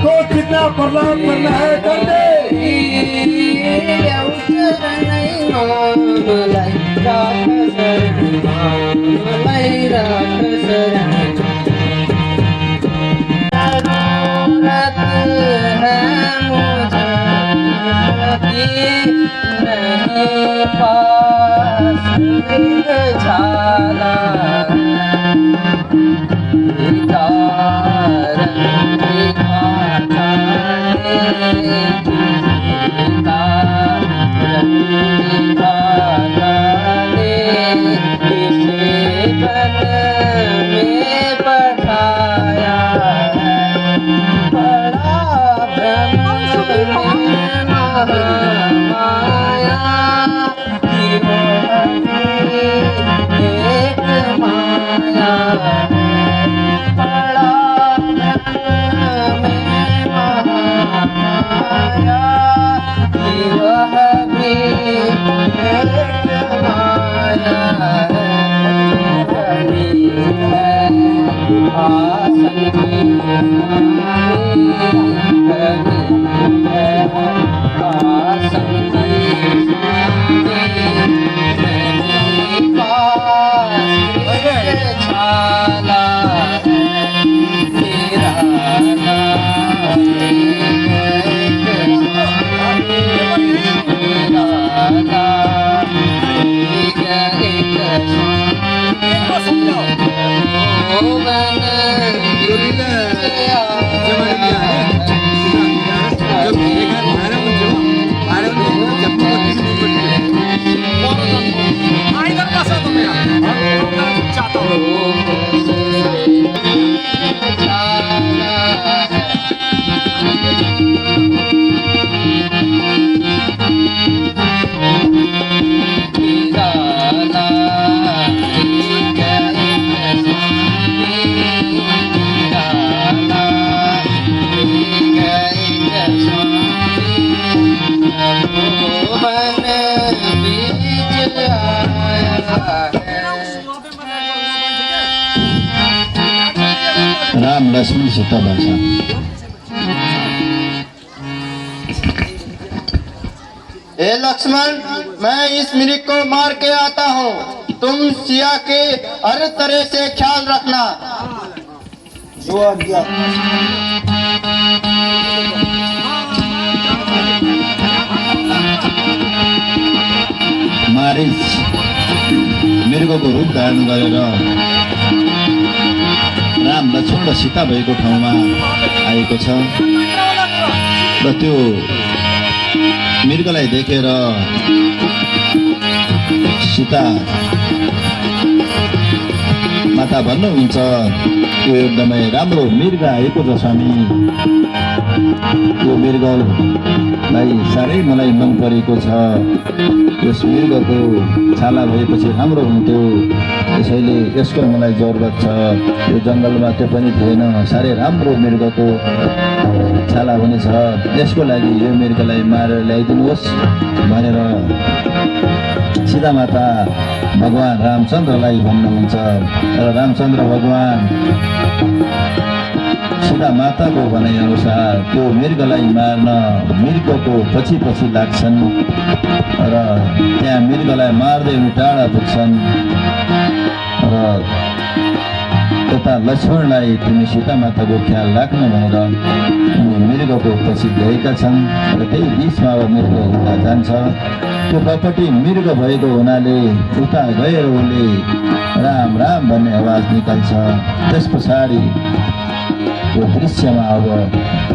तो कितना प्रणाम करना है कर दे। राम लक्ष्मण सीता भाषा। हे लक्ष्मण, मैं इस मिरिक को मार के आता हूँ। तुम सिया के हर तरह से ख्याल रखना। जो आज्ञा। मारिच मृगको रूप धारण गरेर राम लक्ष्मण र सीता भएको ठाउँमा आएको छ र त्यो मृगलाई देखेर सीता माता भन्नुहुन्छ यो एकदमै राम्रो मृग आएको छ स्वामी। यो मृगलाई साह्रै मलाई मन परेको छ। यस मृगको छाला भएपछि राम्रो हुन्थ्यो, त्यसैले यसको मलाई जरुरत छ। यो जङ्गलमा त्यो पनि थिएन, साह्रै राम्रो मृगको छाला पनि छ। यसको लागि यो मृगलाई मारेर ल्याइदिनुहोस् भनेर सीता माता भगवान रामचन्द्रलाई भन्नुहुन्छ। र रामचन्द्र भगवान सीता माताको भनाइअनुसार त्यो मृगलाई मार्न मृगको पछि पछि लाग्छन् र त्यहाँ मृगलाई मार्दै टाढा पुग्छन् र यता लक्ष्मणलाई तिमी सीता माताको ख्याल राख्नु भनेर मृगको पछि गएका छन् र त्यही बिचमा अब मृग उता जान्छ। त्यो कपटी मृग भएको हुनाले उता गएर उसले राम राम भन्ने आवाज निकाल्छ। त्यस पछाडि त्यो दृश्यमा अब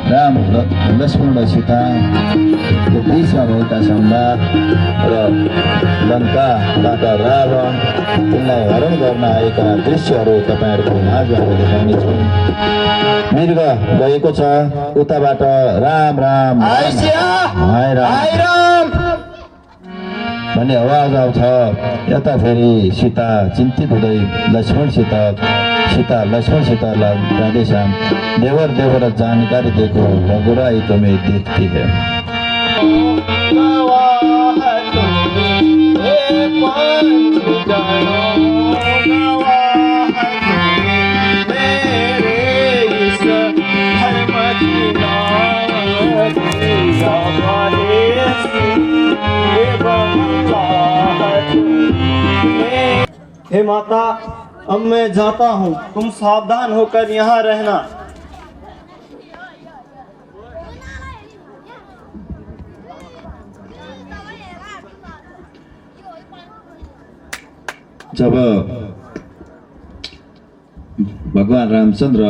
राम लक्ष्मण र सीताको बिचमा भएका संवाद र लङ्काबाट रावण तिनलाई हरण गर्न आएका दृश्यहरू तपाईँहरूको माझमा देखाउनेछौँ। मृग गएको छ, उताबाट राम राम हाय सिया, हाय राम हाय राम भन्ने आवाज आउँछ। यता फेरि सीता चिन्तित हुँदै लक्ष्मणसित लक्ष्मणसित जाँदैछन्। देवर देवर जानकारी देखो रघुराई तुम्हें देखती है। हे माता, अब मैं जाता हूँ, तुम सावधान होकर यहाँ रहना। जब भगवान रामचन्द्र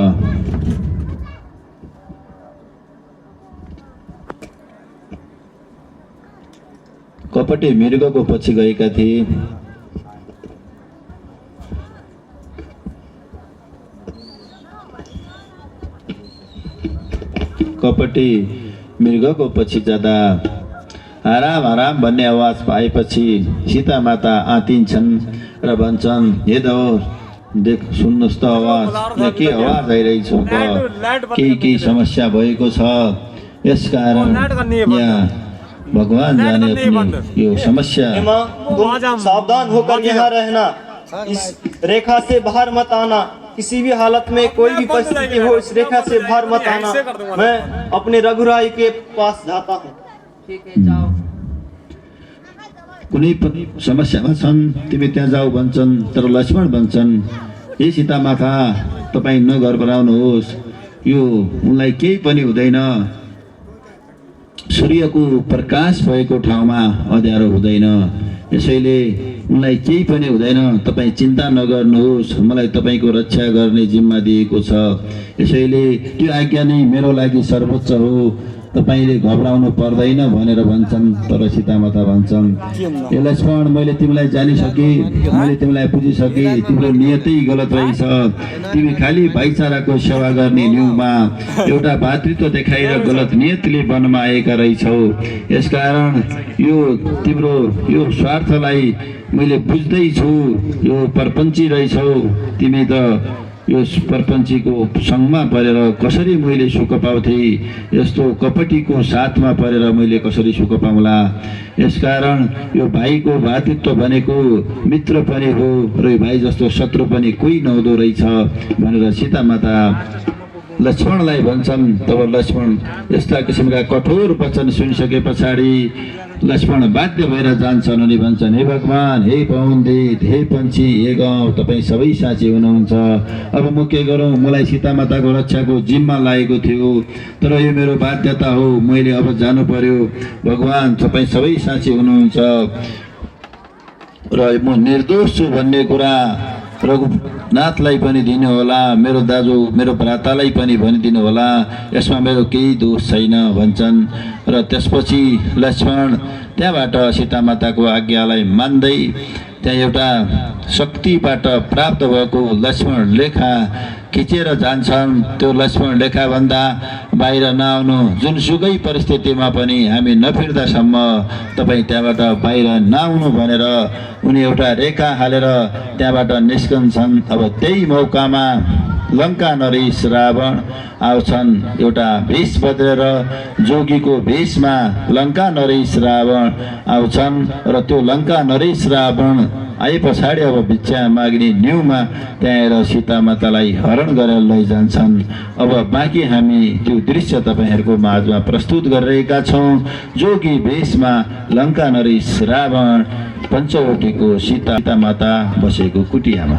कपटी मृगको पछि गएका थिए, कपटी मृगको पछि जाँदा आराम आराम भन्ने आवाज पाएपछि सीता माता आँतिन्छन् र भन्छन्, हे देवर देख सुन्नुहोस् त आवाज, यहाँ के आवाज आइरहेछ, केही समस्या भएको छ, यसकारण यहाँ भगवान जाने अपनी यो समस्या। तुम सावधान होकर यहाँ रहना, इस रेखा से बाहर मत आना, किसी भी हालत में कोई भी परिस्थिति हो इस रेखा से बाहर मत आना। मैं अपने रघुराई के पास जाता हूँ। कुनै पनि समस्यामा छन् तिमी त्यहाँ जाऊ भन्छन्, तर लक्ष्मण भन्छन्, हे सीता माता तपाईँ नघबराउनुहोस्, यो उनलाई केही पनि हुँदैन, सूर्यको प्रकाश भएको ठाउँमा अँध्यारो हुँदैन, यसैले उनलाई केही पनि हुँदैन, तपाईँ चिन्ता नगर्नुहोस्, मलाई तपाईँको रक्षा गर्ने जिम्मा दिएको छ, यसैले त्यो आज्ञा नै मेरो लागि सर्वोच्च हो, तपाईँले घबराउनु पर्दैन भनेर भन्छन्। तर सीता माता भन्छन्, ए लक्ष्मण मैले तिमीलाई जानिसकेँ, मैले तिमीलाई बुझिसकेँ, तिम्रो नियतै गलत रहेछ, तिमी खालि भाइचाराको सेवा गर्ने न्युमा एउटा भातृत्व देखाएर गलत नियतले वनमा आएका रहेछौ, यसकारण यो तिम्रो यो स्वार्थलाई मैले बुझ्दैछु, यो परपञ्ची रहेछौ, तिमी त यो परपञ्चीको सङ्गमा परेर कसरी मैले सुख पाउँथेँ, यस्तो कपटीको साथमा परेर मैले कसरी सुख पाउँला, यसकारण यो भाइको भातृत्व भनेको मित्र पनि हो र यो भाइ जस्तो शत्रु पनि कोही नहुँदो रहेछ भनेर सीता माता लक्ष्मणलाई भन्छन्। तब लक्ष्मण यस्ता किसिमका कठोर वचन सुनिसके पछाडि लक्ष्मण बाध्य भएर जान्छन् अनि भन्छन्, हे भगवान, हे पवनदेव, हे पन्छी, हे गाउँ, तपाईँ सबै साँची हुनुहुन्छ, अब म के गरौँ, मलाई सीता माताको रक्षाको जिम्मा लागेको थियो, तर यो मेरो बाध्यता हो, मैले अब जानु पर्यो, भगवान तपाईँ सबै साँची हुनुहुन्छ र म निर्दोष छु भन्ने कुरा रघुनाथलाई पनि दिनु होला, मेरो दाजु मेरो भ्रातालाई पनि भनिदिनु होला, यसमा मेरो केही दोष छैन भन्छन्। र त्यसपछि लक्ष्मण त्यहाँबाट सीता माताको आज्ञालाई मान्दै त्यहाँ एउटा शक्तिबाट प्राप्त भएको लक्ष्मण लेखा खिचेर जान्छन्। त्यो लक्ष्मण लेखाभन्दा बाहिर नआउनु, जुनसुकै परिस्थितिमा पनि हामी नफिर्दासम्म तपाईँ त्यहाँबाट बाहिर नआउनु भनेर उनी एउटा रेखा हालेर त्यहाँबाट निस्कन्छन्। अब त्यही मौकामा लङ्का नरेश रावण आउँछन्, एउटा भेष बदलेर जोगीको भेषमा लङ्का नरेश रावण आउँछन् र त्यो लङ्का नरेश रावण आए पछाडि अब भिक्षा माग्ने न्युमा त्यहाँ आएर सीता मातालाई हरण गरेर लैजान्छन्। अब बाँकी हामी त्यो दृश्य तपाईँहरूको माझमा प्रस्तुत गरिरहेका छौँ। जोगी भेषमा लङ्का नरेश रावण पञ्चवटीको सीता माता बसेको कुटियामा।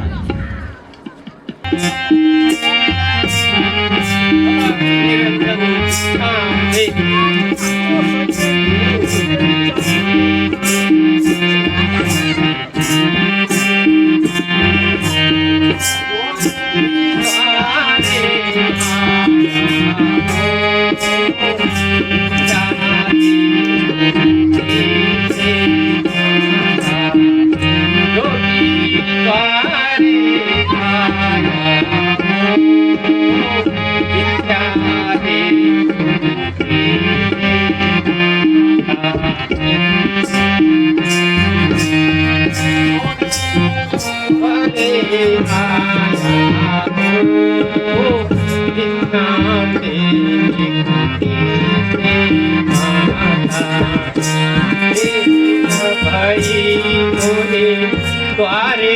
द्वारे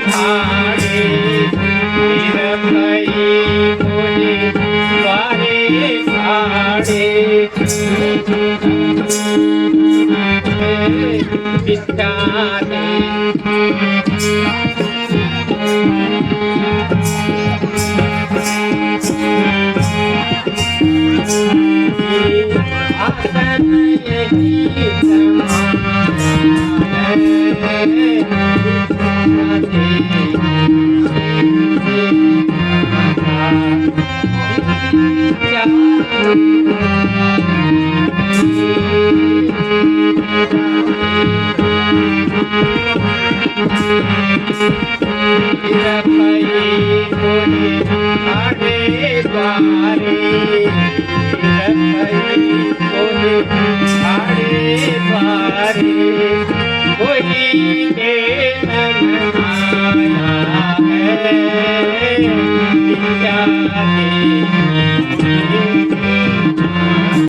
ठाणे भई मुझे द्वारे ठाणे विद्याने आसन यही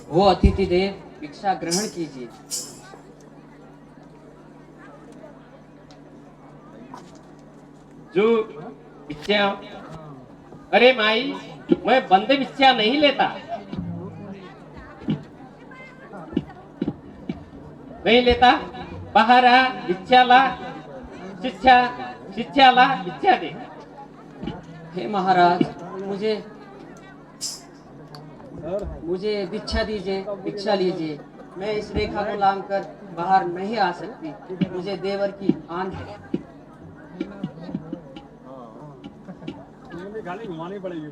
वो अतिथि देव भिक्षा ग्रहण कीजिए। जो भिक्षा, अरे माई मैं बंद भिक्षा नहीं लेता, नहीं लेता। बाहर आ, भिक्षा ला, शिक्षा ला, भिक्षा दे। हे महाराज, मुझे भिक्षा दीजिए, भिक्षा लीजिए। मैं इस रेखा को लांघकर बाहर नहीं आ सकती, मुझे देवर की आन है। गाली घुमानी पड़ेगी।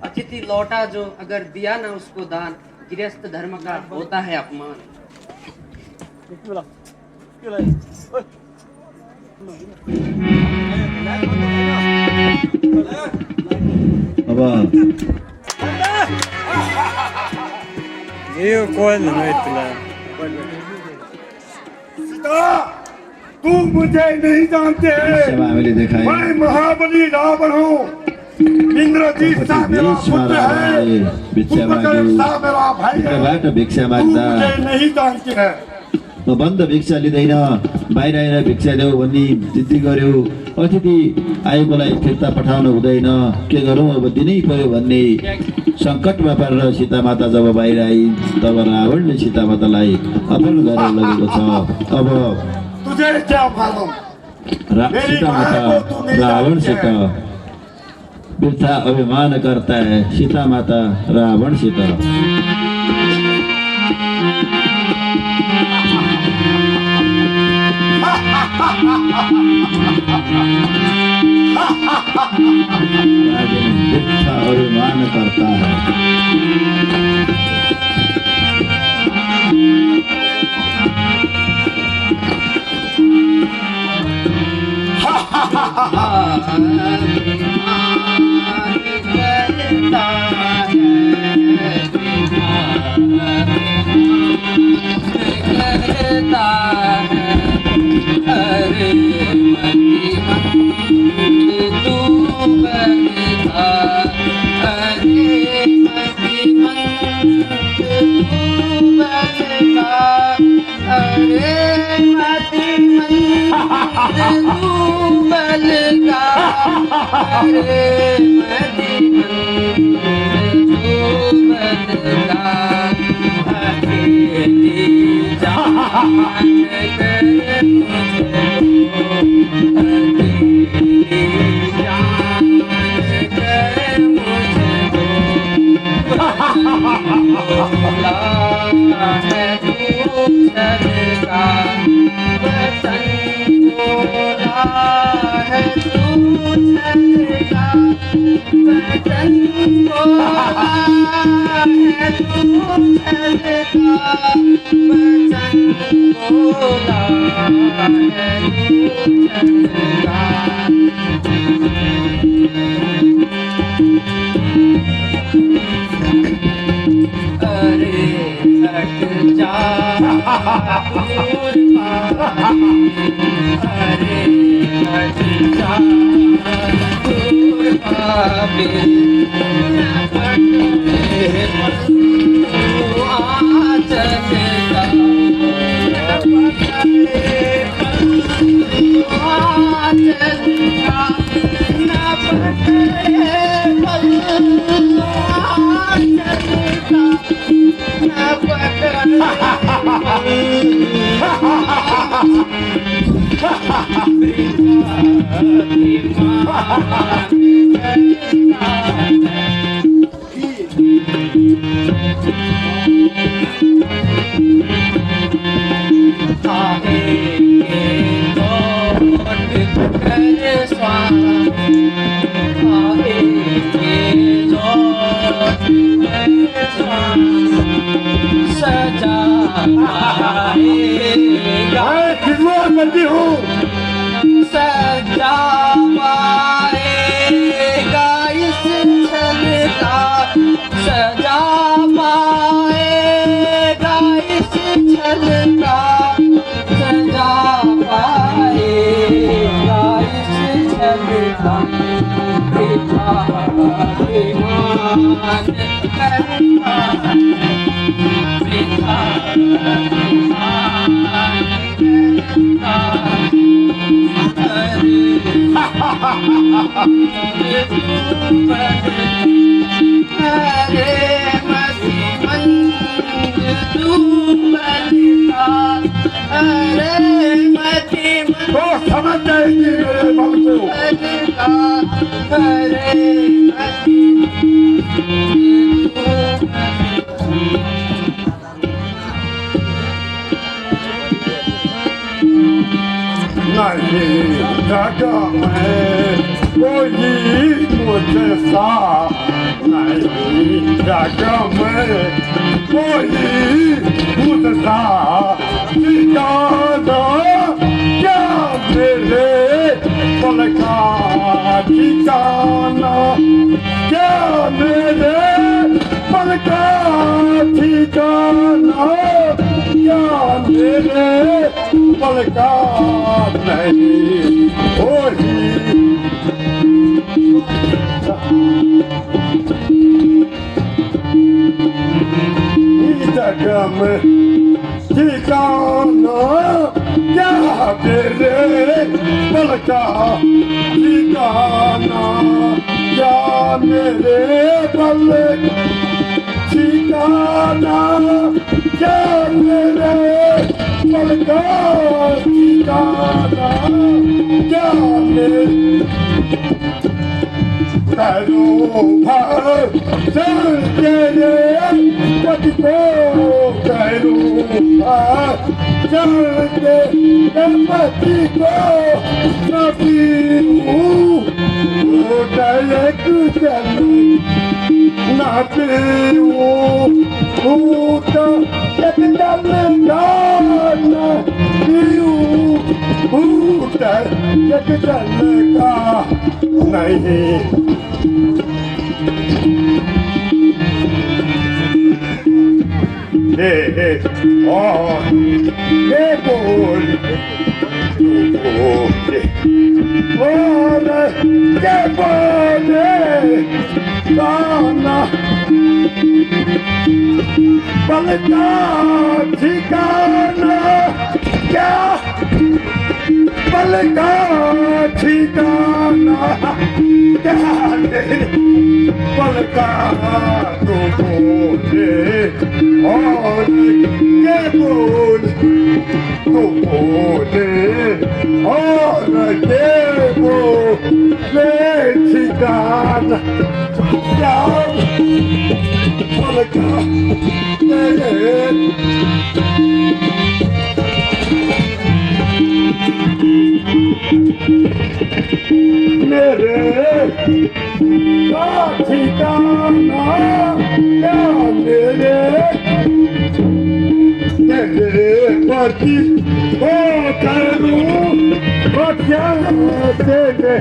अतिथि लौटा जो अगर दिया ना उसको दान, गृहस्थ धर्म का होता है अपमान। अब ये कौन है इतना? सीता, तू मुझे नहीं जानते। हामीले देखाए मैं महाबली रावण हूँ। इंद्रजीत सा मेरा पुत्र है। कुंभकर्ण सा मेरा भाई है। भिक्षा तू माग्दा मुझे नहीं जानती है। म बन्द भिक्षा लिँदैन, बाहिर आएर भिक्षा ल्याऊ भन्ने जिद्दी गर्यो। अतिथि आएकोलाई फिर्ता पठाउनु हुँदैन, के गरौँ अब दिनै पर्यो भन्ने सङ्कटमा पारेर सीता माता जब बाहिर आई तब रावणले सीता मातालाई अपहरण गरेर लगेको छ। अब तुझे क्या मालूम? सीता माता रावणसित वृथा अभिमान करता है। सीता माता रावणसित वृथा अभिमान करता है। मैं कितना बंदी हूँ सजा पाएगा इस छल का सजा पाएगा इस छल का सजा पाएगा इस छल का तो समझ जाएगी मेरे मन को नहीं जागा मैं कोई मुझे सा नहीं जागा मैं कोई मुझे सा ठिकाना क्या मेरे पल का ठिकाना क्या मेरे पल का ठिकाना क्या मेरे पल का नहीं होली जगह में ठिकाना क्या तेरे पल का ठिकाना क्या मेरे पल ठिकाना क्या मेरे पल का ठिकाना क्या मेरे पैरों भर चल तेरे पति को पैरों भर चल तेरे पति को न पीऊं एक चल न पीऊं एक चल न पीऊं एक चल का नहीं हे और ये बोल और ये बोले गाना पल का ठिकाना क्या पल का ठिकाना क्या पल का तो बोले और ये बोल तो बोले और ये बोले ठिकाना क्या पल का मेरे ठिकाना क्या मेरे पति को करूं क्या तेरे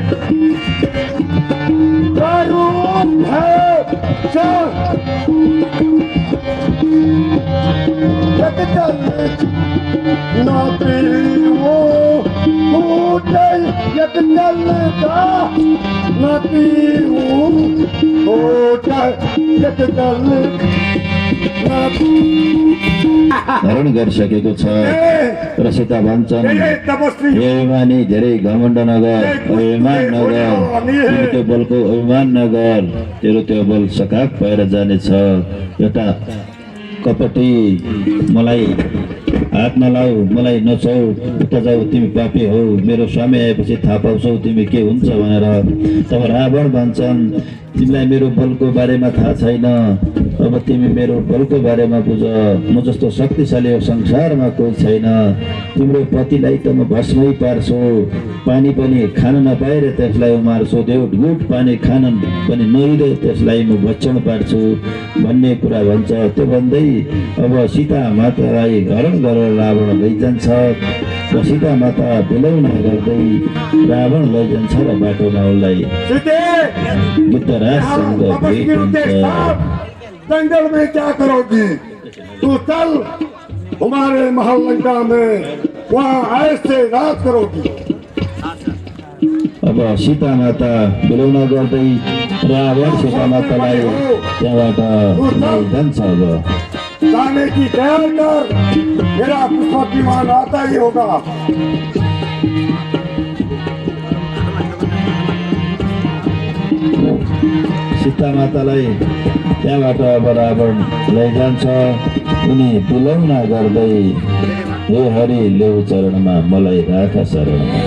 करूं है न पीऊं जगदलता नती हूँ ओ जगदल हरण गरिसकेको छ र सीता भन्छन् हे मानी धेरै घमण्ड नगर अभिमान नगर तिमी त्यो बलको अभिमान नगर तेरो त्यो बल सकाप भएर जानेछ एउटा कपटी मलाई हात नलाऊ मलाई नछौ उता जाऊ तिमी पापी हौ मेरो स्वामी आएपछि थाहा पाउँछौ तिमी के हुन्छ भनेर तब रावण भन्छन् तिमीलाई मेरो बलको बारेमा थाहा छैन अब तिमी मेरो बलको बारेमा बुझ म जस्तो शक्तिशाली संसारमा कोही छैन तिम्रो पतिलाई त म भस्मै पार्छु पानी पनि खान नपाएर त्यसलाई मार्छु देउट पानी खान पनि नदिँदै त्यसलाई म भक्षण पार्छु भन्ने कुरा भन्छ त्यो भन्दै अब सीता मातालाई हरण गरेर रावण लैजान्छ र सीता माता बिलौना गर्दै रावण लैजान्छ र बाटोमा उसलाई गिद्धराजसँग भेट हुन्छ जंगल में क्या करोगी तू चल हमारे महल लंका में वहाँ ऐसे रात करोगी अब सीता माता बिलौना गर्दै रावण सीता मातालाई त्यहाँबाट लैजान्छ अब जाने की तैयार कर मेरा पुष्पक विमान आता ही होगा सीता मातालाई त्यहाँबाट अब रावण लैजान्छ उनी बिलौना गर्दै हे हरि लेउ चरणमा मलाई राख शरणमा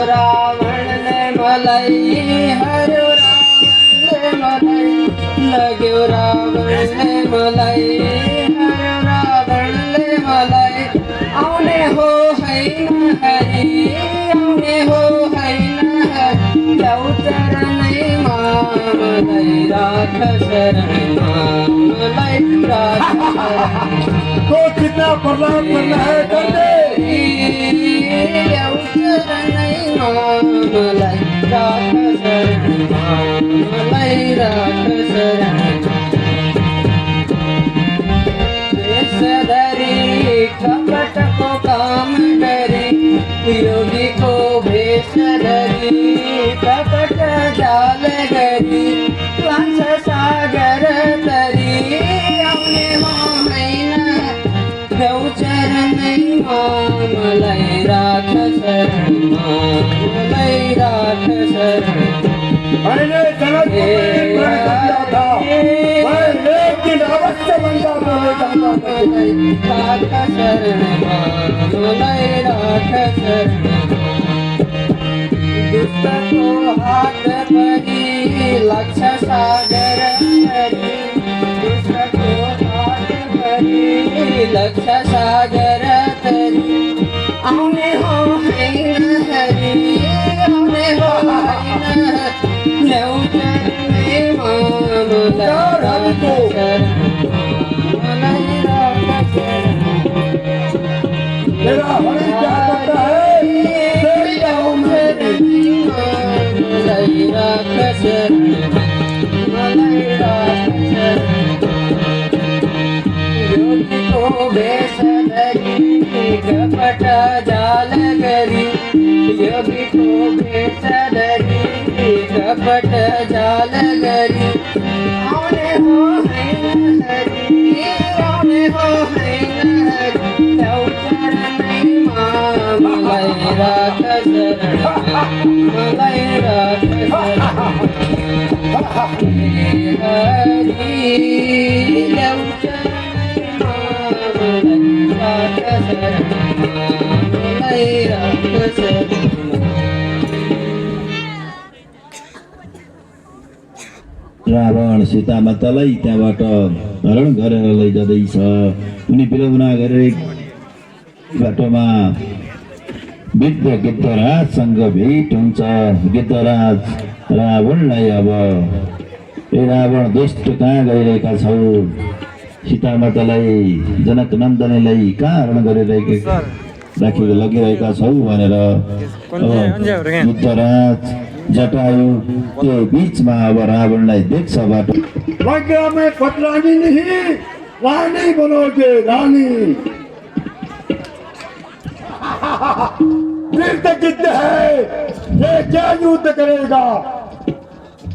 रावण ने मलाई हरो लग्यो रावण ने मलाई हरो रावण ने मलाई आउने हो हैन हरि आउने हो हैन जाऊ चरणैमा मलाई राख शरणमा मलाई राख तो कितना प्रणाम करना है कर दे जाऊ चरणैमा मलाई राख शरणमा मलाई राख शरणमा वेशधरी कपट को काम करी योगी को वेशधरी कपट जाल गरी लांछ सागर तरी आउने होइन देऊ चरणैमा मलाई राख शरणमा मलाई राख शरणमा मैंने जनक को प्रण किया था मैं एक दिन अवश्य लंका में ले जाता था राख शरणमा मलाई राख शरणमा दुष्ट को हाथ भरी लक्ष्य सागर हरी दुष्ट को हाथ भरी लक्ष्य सागर तरी आउने हो हैन हरि आउने हो हैन ल्याउ चरणैमा मलाई राख शरणमा मलाई राख शरणमा मेरा हरि क्या करता है तेरी आओ मलाई राख शरणमा मलाई राख शरणमा योगी को वेश धरी कपट जाल गरी योगी को वेश धरी कपट जाल गरी आउने हो हैन हरि आउने हो हैन हरि जाऊ चरणैमा मलाई राख शरणमा मलाई राख शरणमा हरि जाऊ चरणैमा मलाई राख शरणमा मलाई राख शरणमा रावण सीता मातालाई त्यहाँबाट हरण गरेर लैजाँदैछ उनी बिलौना गरेर बाटोमा वृद्ध गिद्धराजसँग भेट हुन्छ गिद्धराज रावणलाई अब ए रावण दुष्ट कहाँ गइरहेका छौ? सीता मातालाई जनक नन्दनलाई कहाँ हरण गरिरहेका राखेको लगिरहेका छौ भनेर युद्धराज जटायु त्यो बीचमा अब रावणलाई देख्छ बाटो। लंका में पटरानी नहीं, रानी बनोगे रानी। गिद्ध गिद्ध है, ये क्या युद्ध करेगा?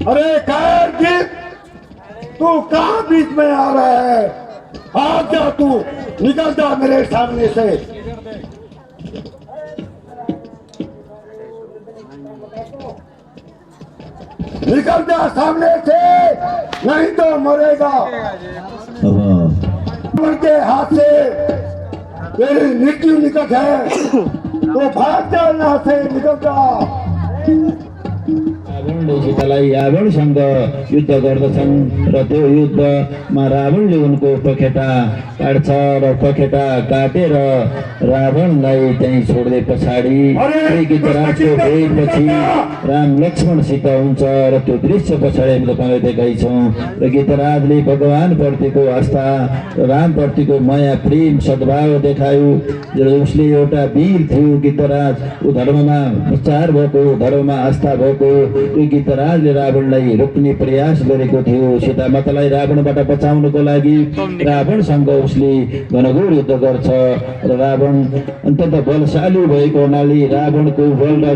अरे खैर गिद्ध, तू कहाँ बीच में आ रहा है? आ जा, तू निकल जा मेरे सामने से। निकल जा सामने से, नहीं तो मरेगा। रावण के हाथ से तेरी मृत्यु निकट है, तो भाग जा यहाँ से, निकल जा। रावणले सीतालाई रावणसँग युद्ध गर्दछन् र त्यो युद्धमा रावणले उनको पखेटा काट्छ र पखेटा काटेर रावणलाई त्यहीँ छोड्दै पछाडि गिद्धराजको भेटपछि राम लक्ष्मणसित हुन्छ र त्यो दृश्य पछाडि हामी तपाईँलाई देखाइछौँ। र गिद्धराजले भगवान प्रतिको आस्था र राम प्रतिको माया प्रेम सद्भाव देखायो। उसले एउटा वीर थियो गिद्धराज, ऊ धर्ममा विचार भएको, धर्ममा आस्था भएको। त्यो गिद्धराजले रावणलाई रोक्ने प्रयास गरेको थियो। सीता मातालाई रावणबाट बचाउनको लागि रावणसँग उसले घनघोर युद्ध गर्छ र रावण अत्यन्त बलशाली भएको हुनाले रावणको बल र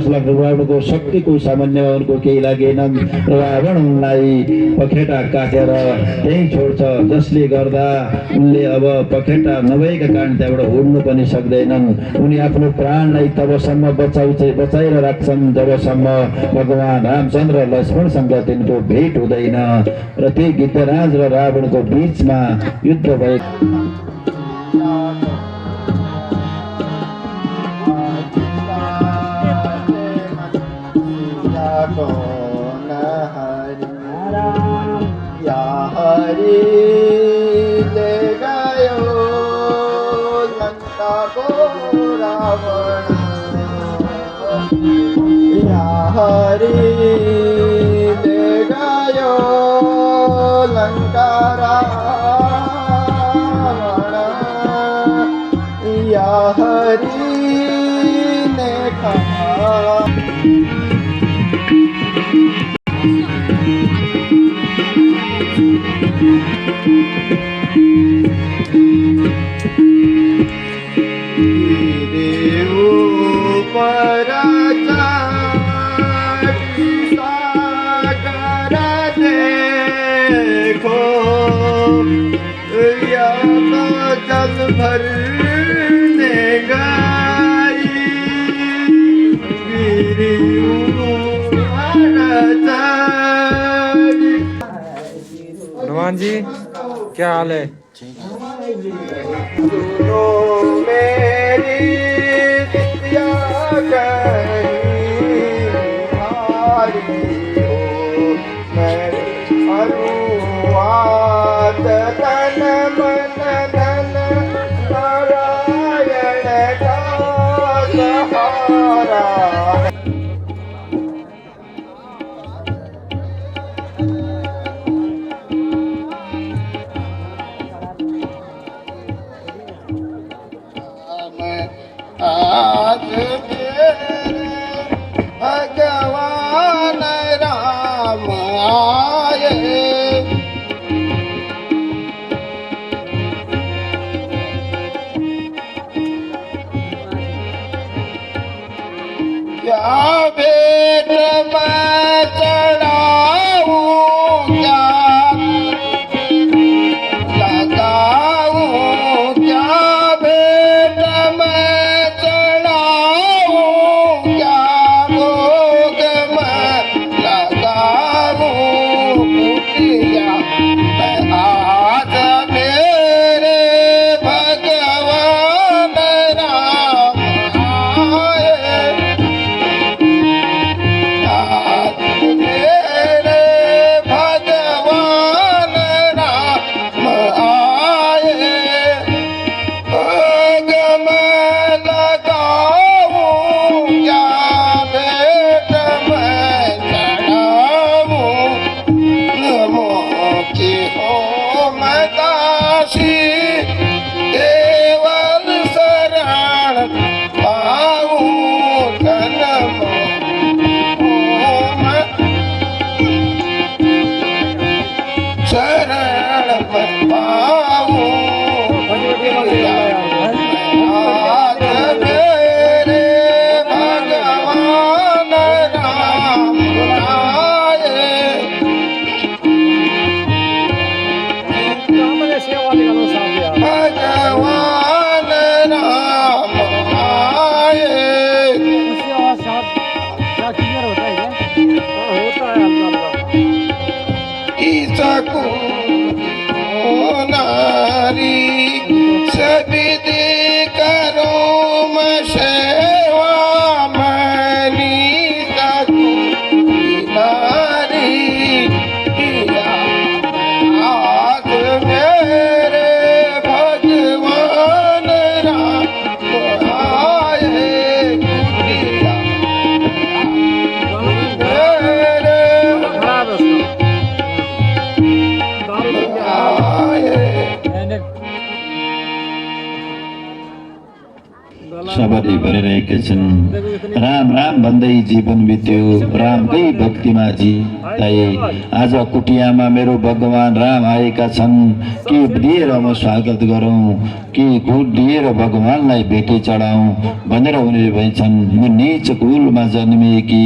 रावणको शक्तिको सामान्य उनको केही लागेनन्। रावण उनलाई पखेटा काटेर त्यहीँ छोड्छ, जसले गर्दा उनले अब पखेटा नभएका कारण त्यहाँबाट उड्नु पनि सक्दैनन्। उनी आफ्नो प्राणलाई तबसम्म बचाएर राख्छन् जबसम्म भगवान रामचन्द्र लक्ष्मणसँग तिनको भेट हुँदैन र त्यही गिद्धराज र रावणको बीचमा युद्ध भएको। हरि ले गयो लंका रावण, या हरि ने कहा। भरने गई हनुमान जी क्या हाल है? सुनो मेरी विद्या हारी हो, मैं अनुवाद तन मन धन नारायण का सहारा। आज भगवान राम आए, क्या भेंट मैं चढ़ाऊं, क्या लगाऊं, क्या भेंट मैं चढ़ाऊं, क्या भोग मैं लगाऊं। कुटिया मैं आज मेरे भगवान राम आए, आज मेरे सबैले भनिरहेका छन् राम राम भन्दै जीवन बित्यो रामकै भक्तिमा ताई आज कुटियामा मेरो भगवान राम आएका छन् के दिएर म स्वागत गरौँ के कुट दिएर भगवानलाई भेटे चढाउँ भनेर उनीहरू भन्छन् म नीच कुलमा जन्मिएकी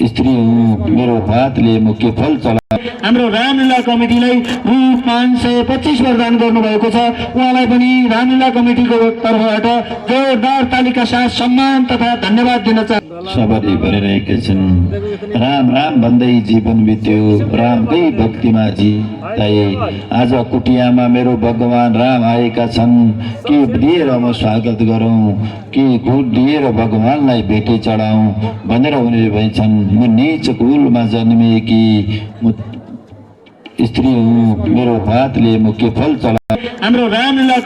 स्त्री हुँ मेरो हातले मुख्य फल चला हाम्रो रामलीला कमिटीलाई रु 525 वरदान गर्नुभएको छ उहाँलाई पनि रामलीला कमिटीको तर्फबाट जोरदार तालिका साथ सम्मान तथा धन्यवाद दिन चाहन्छु सबैले भनिरहेका छन् राम राम भन्दै जीवन बित्यो रामकै भक्तिमा ताई आज कुटियामा मेरो भगवान राम आएका छन् के दिएर म स्वागत गरौँ के कुट दिएर भगवानलाई भेटे चढाउँ भनेर उनीहरू भन्छन् म नीच कुलमा जन्मिएकी स्त्री हुँ मेरो हातले मुख्य फल चला हाम्रो रामलीला